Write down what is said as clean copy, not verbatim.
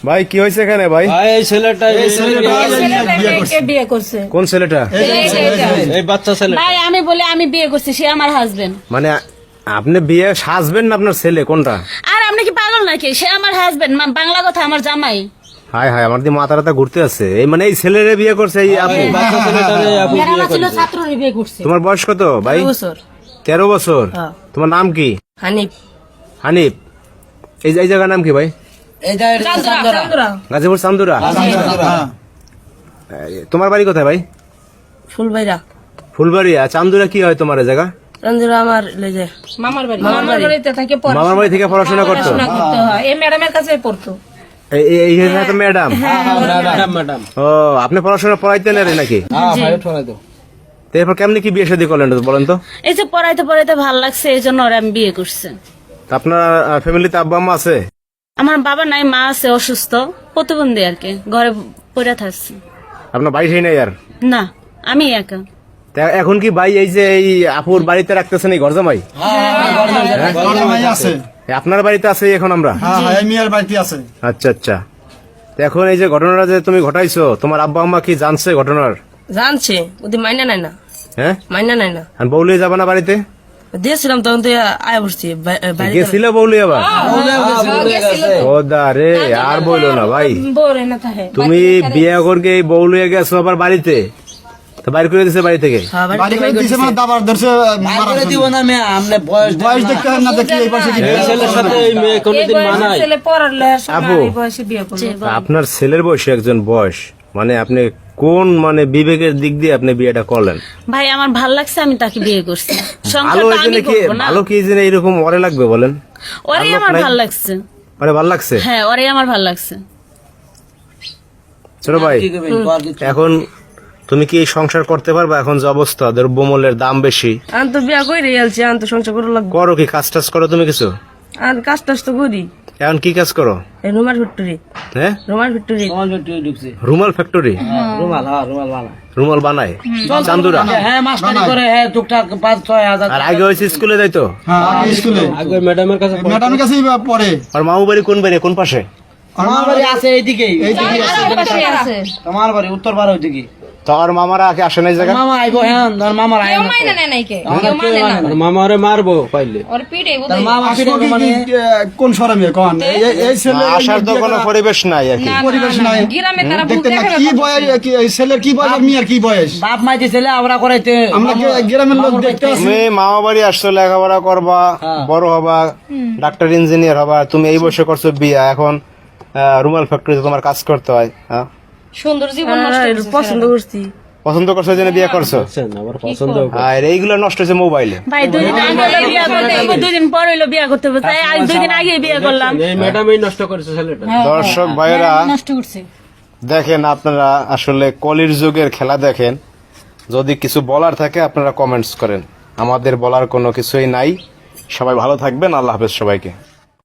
ভাই কি হয়েছে এখানে ভাই? ভাই এই ছেলেটা বিয়ে করছে। কোন ছেলেটা? এই বাচ্চা ছেলে। ভাই আমি বলি আমি বিয়ে করছি, সে আমার হাজবেন্ড। মানে আপনি বিয়ে সাজবেন না আপনার ছেলে কোনটা? আর আপনি কি পাগল নাকি? সে আমার হাজবেন্ড, বাংলা কথা আমার জামাই। হাই হাই, আমার দিয়ে মাথা রাতা ঘুরতে আছে। এই মানে এই ছেলেরে বিয়ে করছে এই আপু? বাচ্চা ছেলেটারে আপু বিয়ে করছে। ছাত্ররে বিয়ে করছে। তোমার বয়স কত ভাই? 13 বছর। 13 বছর। তোমার নাম কি? হানিফ। হানিফ। এই জায়গার নাম কি ভাই? চান্দুরা। গাজীপুর চান্দুরা। তোমার বাড়ি কোথায় ভাই? ফুলবাইরা। ফুলবাড়িয়া। চান্দুরা কি হয় তোমার এই জায়গা? চান্দুরা আমার লেজে মামার বাড়ি। মামার বাড়িতে থাকে পড়াশোনা। মামার বাড়ি থেকে পড়াশোনা করতো? করতে হয়। এই ম্যাডামের কাছে পড়তো। এই তো ম্যাডাম। ম্যাডাম। ও, আপনি পড়াশোনা পড়াইতেন আরে নাকি? ভাই ঠোলাই দাও। তো এরপর কেমনি কি বিয়ে শাদী করলেন বলেন তো? এই যে পড়াইতে পড়াইতে ভালো লাগছে, এই জন্য ওরা আমি বিয়ে করছে। তা আপনার ফ্যামিলিতে আব্বা আম্মা আছে? আমার বাবা নাই, মা আছে অসুস্থ, প্রতিবন্ধী আর কি, ঘরে পড়ে থাকছে। আপনার বাড়ি সেই নাই আর? না, আমি একা। তা এখন কি ভাই এই যে এই আপুর বাড়িতে রাখতেছেন এই ঘর জামাই? আছে। আপনার বাড়িতে আছে এখন আমরা? হ্যাঁ, মিয়ার বাড়িতে আছে। আচ্ছা আচ্ছা। তো এখন এই যে ঘটনাটা যে তুমি ঘটাইছো, তোমার আব্বা আম্মা কি জানছে ঘটনার? জানছে, ওদের মাইনা নাই না। হ্যাঁ, মাইনা নাই না। আর বউলিয়ে যাবে না বাড়িতে? দিয়েছিলাম তখন তো আয় বসছি গেছিল বউলি আবার? ও দা রে, আর বইলো না ভাই। তুমি বিয়ে করকে এই বউলিয়ে গেছো আবার বাড়িতে? তো বাইর করে দিছে বাড়ি থেকে? বাড়ি করে দিছে মানে দাবার ধরছে, মারা দিব না মেয়ে, আমনে বয়স বয়স দেখতে হয় না, দেখি এই পাশে কি এই ছেলের সাথে এই মেয়ে কোনোদিন মানায়? আপু, আপনার ছেলের বয়সে একজন বয়স, মানে আপনি কোন মানে বিবেকের দিক দিয়ে আপনি বিয়েটা করলেন? ভাই আমার ভাল লাগছে, আমি তাকে বিয়ে করছি। সংসার ভালো তো আমি কি করবো না। ভালো কি যে এরকম ওরে লাগবে বলেন? ওরে আমার ভাল লাগছে। আরে ভালো লাগছে? হ্যাঁ, ওরে আমার ভাল লাগছে। ছোট ভাই, এখন তুমি কি এই সংসার করতে পারবা? এখন যে অবস্থা, দ্রব্যমূল্যের দাম বেশি। আমি তো বিয়া করে গেছি, আমি তো সংসার করে লাগবো। করো কি কাজ টাজ করো তুমি কিছু? আর কাজ টাজ তো করি। এখন কি কাজ করো? রুমাল ফ্যাক্টরি। হ্যাঁ, রুমাল ফ্যাক্টরি। রুমাল ফ্যাক্টরি। রুমাল, হ্যাঁ রুমাল বানায়। রুমাল বানায় চান্দুরা? হ্যাঁ, মাস্টারি করে, হ্যাঁ টুকটাক 5-6 হাজার। আর আগে হয়েছে স্কুলে যাইতো? হ্যাঁ, আগে স্কুলে আগে ম্যাডামের কাছে ম্যাডামের কাছেই পড়ে। আর মামু বাড়ি কোন বাড়ি, কোন পাশে? আমার বাড়ি আছে এইদিকেই। তোমার বাড়ি উত্তর পাড়া ওইদিকে। তো আর মামারা আগে আসে না এই জায়গা? মামা আইবো, হ্যাঁ ধর মামার আইবো না। মামারে মারবো পাইলে। তার মামা আসবো ফিরে কি- মানে কোন শরমে কোন এই ছেলে আসার তো কোনো পরিবেশ নাই আর কি। পরিবেশ নাই, দেখতে না কি বয়স, এই ছেলের কি বয়স আর মিয়ার কি বয়স? বাপ মাইতে ছেলে আমরা করাইতে আমরা গ্রামের লোক দেখতে আসি। তুমি মামা বাড়ি আসছো, লেখাপড়া করবা, বড় হবা, ডাক্তার ইঞ্জিনিয়ার হবা, তুমি এই বয়সে করছো বিয়া, এখন রুমাল ফ্যাক্টরিতে তোমার কাজ করতে হয়। হ্যাঁ, সুন্দর জীবন পছন্দ করছি। পছন্দ করছো এই জন্য বিয়ে করছো? আমার পছন্দ। আর এইগুলো নষ্ট হয়েছে মোবাইলে। ভাই 2 দিন আগে হলো বিয়ে করতে হবে, 2 দিন পর হইলো বিয়ে করতে হবে, তাই আজ 2 দিন আগে বিয়ে করলাম। এই ম্যাডামই নষ্ট করেছে ছেলেটা। দর্শক ভাইয়েরা নষ্ট করছে। দেখেন, আপনারা আসলে কলির যুগের খেলা দেখেন। যদি কিছু বলার থাকে আপনারা কমেন্টস করেন, আমাদের বলার কোনো কিছুই নাই। সবাই ভালো থাকবেন, আল্লাহ হাফেজ সবাইকে।